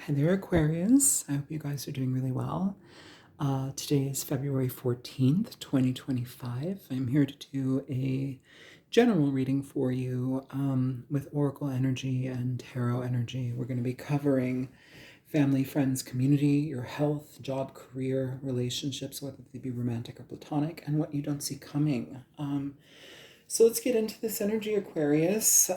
Hi there, Aquarius. I hope you guys are doing really well. Today is February 14th, 2025. I'm here to do a general reading for you with Oracle energy and Tarot energy. We're going to be covering family, friends, community, your health, job, career, relationships, whether they be romantic or platonic, and what you don't see coming. So let's get into this energy, Aquarius.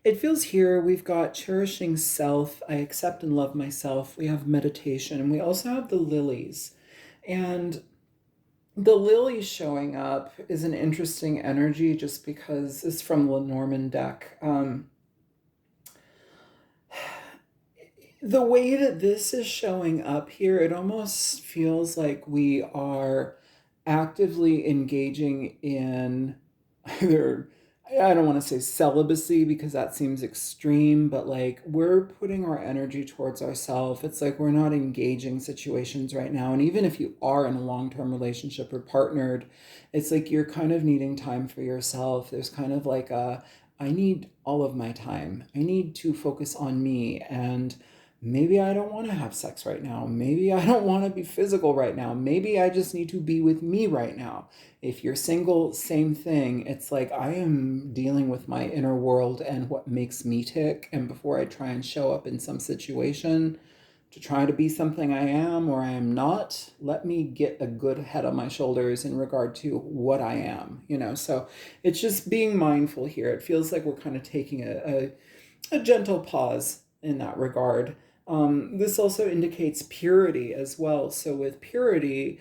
It feels here we've got cherishing self, I accept and love myself. We have meditation, and we also have the lilies. And the lilies showing up is an interesting energy just because it's from Lenormand deck. The way that this is showing up here, it almost feels like we are actively engaging in either, I don't want to say celibacy because that seems extreme, but like we're putting our energy towards ourselves. It's like we're not engaging situations right now. And even if you are in a long-term relationship or partnered, it's like you're kind of needing time for yourself. There's kind of like I need all of my time. I need to focus on me, and maybe I don't want to have sex right now. Maybe I don't want to be physical right now. Maybe I just need to be with me right now. If you're single, same thing. It's like I am dealing with my inner world and what makes me tick. And before I try and show up in some situation to try to be something I am or I am not, let me get a good head on my shoulders in regard to what I am. So it's just being mindful here. It feels like we're kind of taking a gentle pause in that regard. This also indicates purity as well. So with purity,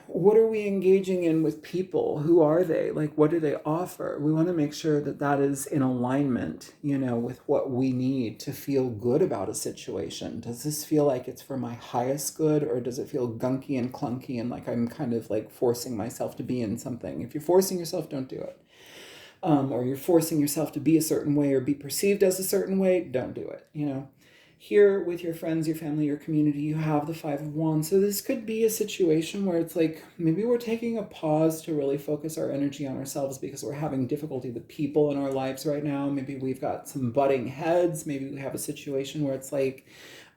what are we engaging in with people? Who are they? Like, what do they offer? We want to make sure that that is in alignment, with what we need to feel good about a situation. Does this feel like it's for my highest good, or does it feel gunky and clunky and like I'm kind of like forcing myself to be in something? If you're forcing yourself, don't do it. Or you're forcing yourself to be a certain way or be perceived as a certain way, don't do it. Here with your friends, your family, your community, you have the Five of Wands. So this could be a situation where it's like maybe we're taking a pause to really focus our energy on ourselves because we're having difficulty with people in our lives right now. Maybe we've got some butting heads. Maybe we have a situation where it's like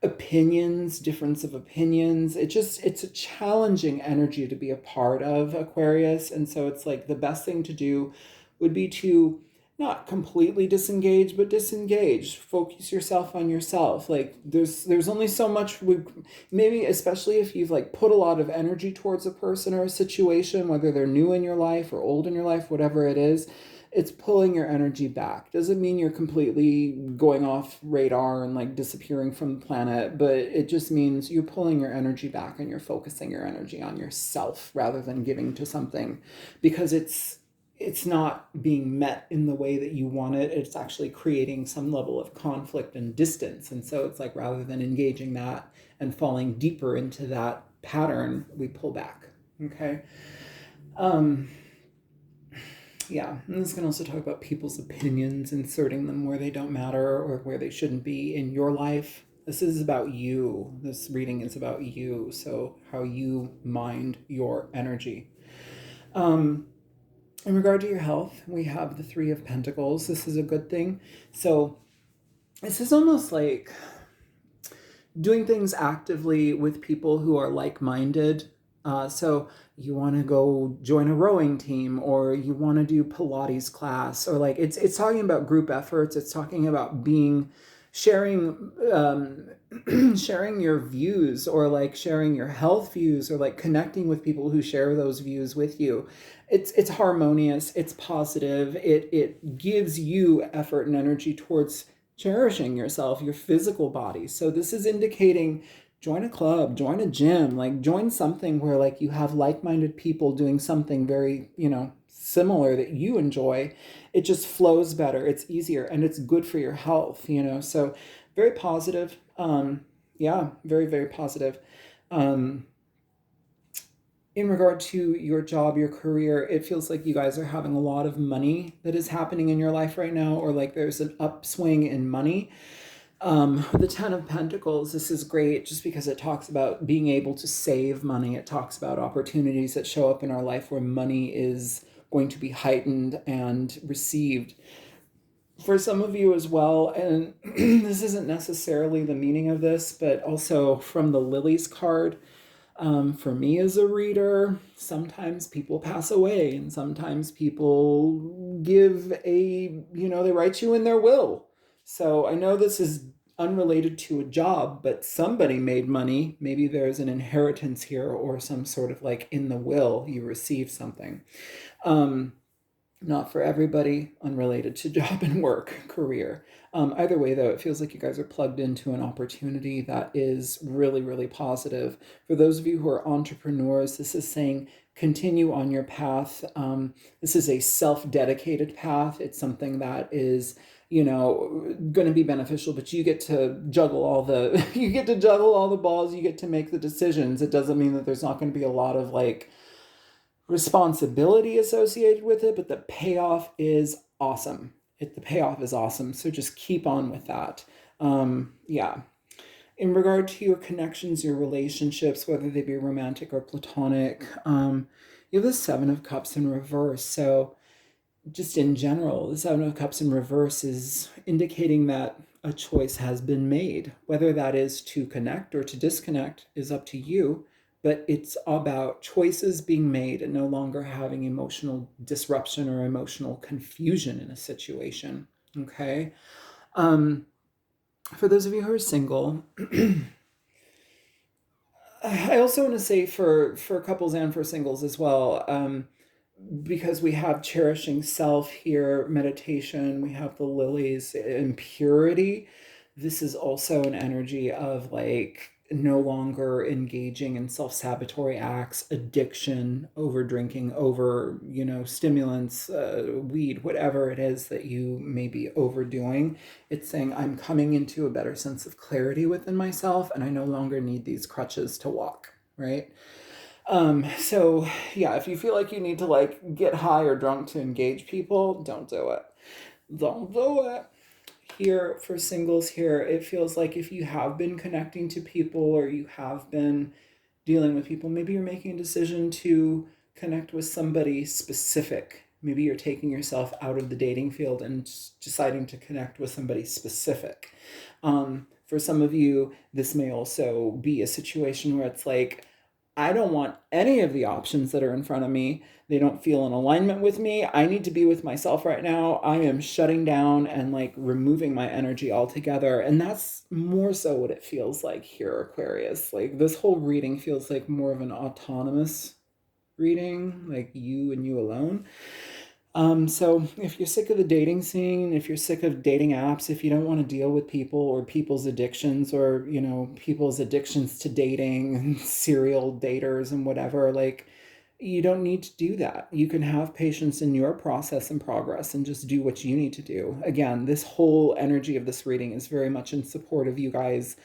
opinions, difference of opinions. It's a challenging energy to be a part of, Aquarius. And so it's like the best thing to do would be to not completely disengage, but disengage. Focus yourself on yourself. Like there's only so much maybe especially if you've like put a lot of energy towards a person or a situation, whether they're new in your life or old in your life, whatever it is, it's pulling your energy back. Doesn't mean you're completely going off radar and like disappearing from the planet, but it just means you're pulling your energy back and you're focusing your energy on yourself rather than giving to something because it's not being met in the way that you want it. It's actually creating some level of conflict and distance. And so it's like rather than engaging that and falling deeper into that pattern, we pull back. Okay. Yeah, and this can also talk about people's opinions, inserting them where they don't matter or where they shouldn't be in your life. This is about you. This reading is about you. So how you mind your energy. In regard to your health, we have the Three of Pentacles. This is a good thing. So this is almost like doing things actively with people who are like-minded. So you want to go join a rowing team, or you want to do Pilates class, or like it's talking about group efforts. It's talking about sharing sharing your views, or like sharing your health views, or like connecting with people who share those views with you. It's harmonious, it's positive, it gives you effort and energy towards cherishing yourself, your physical body. So this is indicating join a club, join a gym, like join something where like you have like-minded people doing something very, similar that you enjoy. It just flows better, it's easier, and it's good for your health, so very positive. Yeah, very, very positive. In regard to your job, your career, it feels like you guys are having a lot of money that is happening in your life right now, or like there's an upswing in money. The Ten of Pentacles, this is great just because it talks about being able to save money. It talks about opportunities that show up in our life where money is going to be heightened and received. For some of you as well, and this isn't necessarily the meaning of this, but also from the Lilies card, for me as a reader, sometimes people pass away and sometimes people give they write you in their will. So I know this is unrelated to a job, but somebody made money. Maybe there's an inheritance here or some sort of like in the will, you receive something. Um, Not for everybody, unrelated to job and work, career. Either way, though, it feels like you guys are plugged into an opportunity that is really, really positive. For those of you who are entrepreneurs, this is saying continue on your path. This is a self-dedicated path. It's something that is, going to be beneficial, but you get to juggle all the you get to juggle all the balls. You get to make the decisions. It doesn't mean that there's not going to be a lot of like responsibility associated with it, but the payoff is awesome. The payoff is awesome. So just keep on with that. Yeah. In regard to your connections, your relationships, whether they be romantic or platonic, you have the Seven of Cups in reverse. So just in general, the Seven of Cups in reverse is indicating that a choice has been made. Whether that is to connect or to disconnect is up to you, but it's about choices being made and no longer having emotional disruption or emotional confusion in a situation. Okay. For those of you who are single, I also want to say for couples and for singles as well, because we have cherishing self here, meditation, we have the lilies and purity. This is also an energy of like no longer engaging in self-sabotory acts, addiction, over drinking, over, stimulants, weed, whatever it is that you may be overdoing. It's saying I'm coming into a better sense of clarity within myself and I no longer need these crutches to walk, right? So yeah, if you feel like you need to like get high or drunk to engage people, don't do it. Don't do it. Here for singles here, it feels like if you have been connecting to people or you have been dealing with people, maybe you're making a decision to connect with somebody specific. Maybe you're taking yourself out of the dating field and deciding to connect with somebody specific. For some of you, this may also be a situation where it's like, I don't want any of the options that are in front of me. They don't feel in alignment with me. I need to be with myself right now. I am shutting down and like removing my energy altogether. And that's more so what it feels like here, Aquarius. Like this whole reading feels like more of an autonomous reading, like you and you alone. So if you're sick of the dating scene, if you're sick of dating apps, if you don't want to deal with people or people's addictions or, people's addictions to dating and serial daters and whatever, like you don't need to do that. You can have patience in your process and progress and just do what you need to do. Again, this whole energy of this reading is very much in support of you guys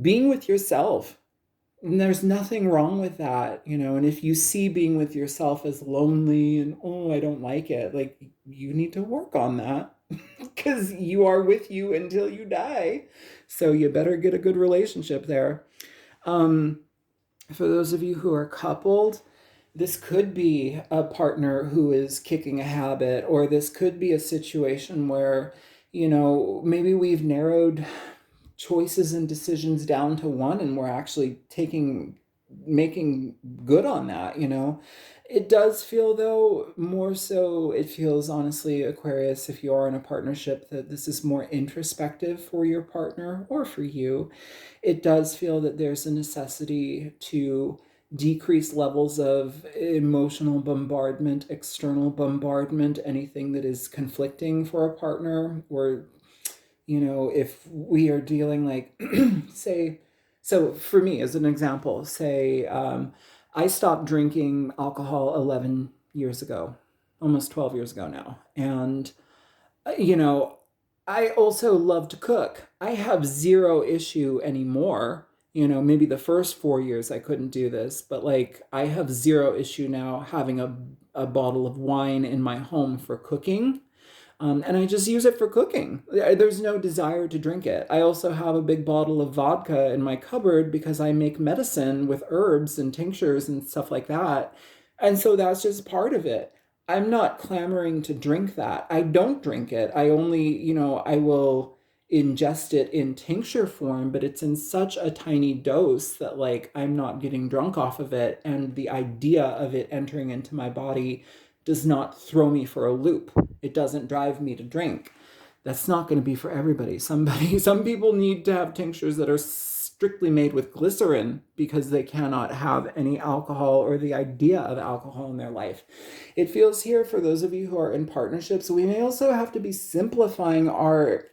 being with yourself. And there's nothing wrong with that, and if you see being with yourself as lonely and, oh, I don't like it, like you need to work on that because you are with you until you die. So you better get a good relationship there. Um, for those of you who are coupled, this could be a partner who is kicking a habit, or this could be a situation where, maybe we've narrowed choices and decisions down to one and we're actually making good on that. It does feel, though, more so it feels, honestly, Aquarius, if you are in a partnership, that this is more introspective for your partner or for you. It does feel that there's a necessity to decrease levels of emotional bombardment, external bombardment, anything that is conflicting for a partner, or if we are dealing like, say, so for me, as an example, say, I stopped drinking alcohol 11 years ago, almost 12 years ago now. And, you know, I also love to cook. I have zero issue anymore. Maybe the first 4 years I couldn't do this, but like I have zero issue now having a bottle of wine in my home for cooking, and I just use it for cooking. There's no desire to drink it. I also have a big bottle of vodka in my cupboard because I make medicine with herbs and tinctures and stuff like that. And so that's just part of it. I'm not clamoring to drink that. I don't drink it. I only, I will ingest it in tincture form, but it's in such a tiny dose that like I'm not getting drunk off of it. And the idea of it entering into my body does not throw me for a loop. It doesn't drive me to drink. That's not going to be for everybody. Some people need to have tinctures that are strictly made with glycerin because they cannot have any alcohol or the idea of alcohol in their life. It feels here for those of you who are in partnerships, we may also have to be simplifying our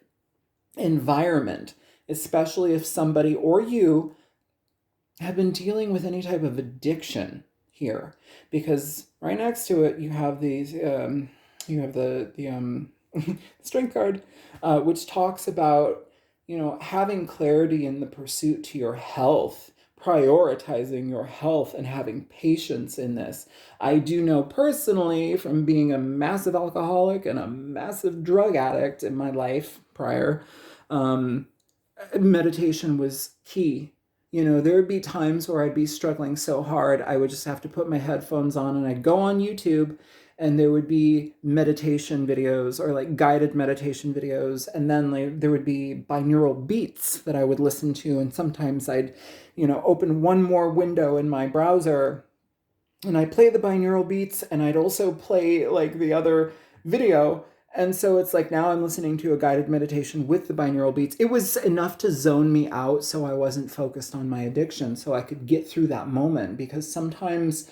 environment, especially if somebody or you have been dealing with any type of addiction here, because right next to it you have these you have the strength card, which talks about having clarity in the pursuit to your health, prioritizing your health and having patience in this. I do know personally from being a massive alcoholic and a massive drug addict in my life prior, um, meditation was key. There would be times where I'd be struggling so hard, I would just have to put my headphones on and I'd go on YouTube and there would be meditation videos or like guided meditation videos. And then like, there would be binaural beats that I would listen to. And sometimes I'd, open one more window in my browser and I play the binaural beats and I'd also play like the other video. And so it's like now I'm listening to a guided meditation with the binaural beats. It was enough to zone me out so I wasn't focused on my addiction, so I could get through that moment. Because sometimes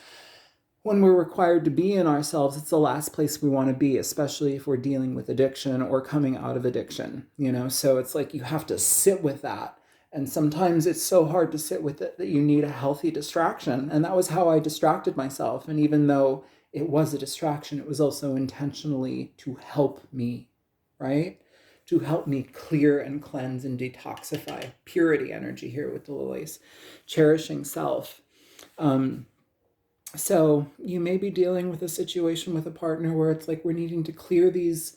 when we're required to be in ourselves, it's the last place we want to be, especially if we're dealing with addiction or coming out of addiction, So it's like you have to sit with that. And sometimes it's so hard to sit with it that you need a healthy distraction. And that was how I distracted myself. And even though it was a distraction, it was also intentionally to help me, right? To help me clear and cleanse and detoxify. Purity energy here with the lilies. Cherishing self. So you may be dealing with a situation with a partner where it's like we're needing to clear these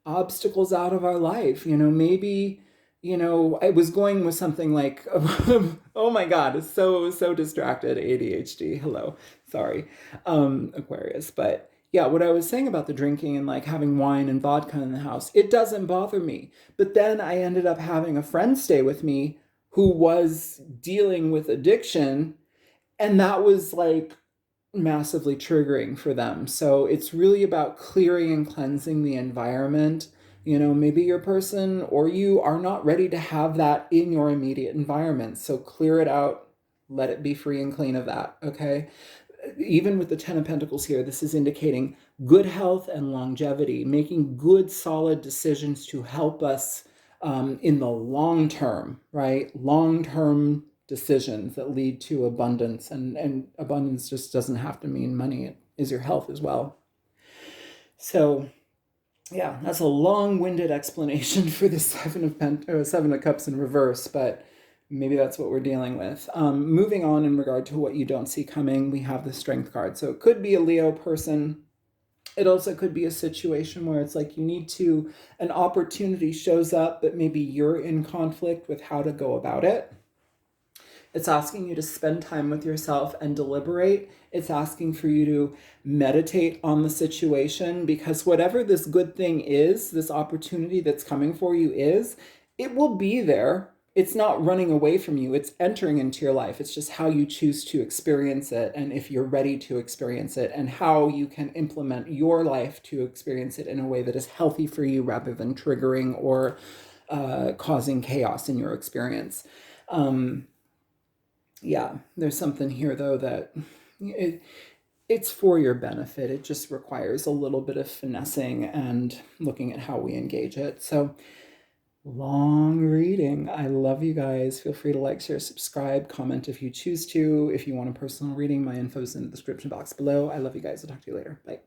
obstacles out of our life. Maybe, I was going with something like, oh my God, it's so distracted. ADHD. Hello. Sorry. Aquarius. But yeah, what I was saying about the drinking and like having wine and vodka in the house, it doesn't bother me. But then I ended up having a friend stay with me who was dealing with addiction. And that was like massively triggering for them. So it's really about clearing and cleansing the environment. Maybe your person or you are not ready to have that in your immediate environment. So clear it out, let it be free and clean of that. Okay. Even with the 10 of Pentacles here, this is indicating good health and longevity, making good, solid decisions to help us in the long term, right? Long term decisions that lead to abundance. And abundance just doesn't have to mean money, it is your health as well. So, yeah, that's a long-winded explanation for the Seven of Cups in reverse, but maybe that's what we're dealing with. Moving on in regard to what you don't see coming, we have the Strength card. So it could be a Leo person. It also could be a situation where it's like an opportunity shows up, but maybe you're in conflict with how to go about it. It's asking you to spend time with yourself and deliberate. It's asking for you to meditate on the situation, because whatever this good thing is, this opportunity that's coming for you is, it will be there. It's not running away from you. It's entering into your life. It's just how you choose to experience it, and if you're ready to experience it, and how you can implement your life to experience it in a way that is healthy for you rather than triggering or causing chaos in your experience. Yeah, there's something here though that it's for your benefit. It just requires a little bit of finessing and looking at how we engage it. So, long reading. I love you guys. Feel free to like, share, subscribe, comment if you choose to. If you want a personal reading, my info's in the description box below. I love you guys. I'll talk to you later. Bye.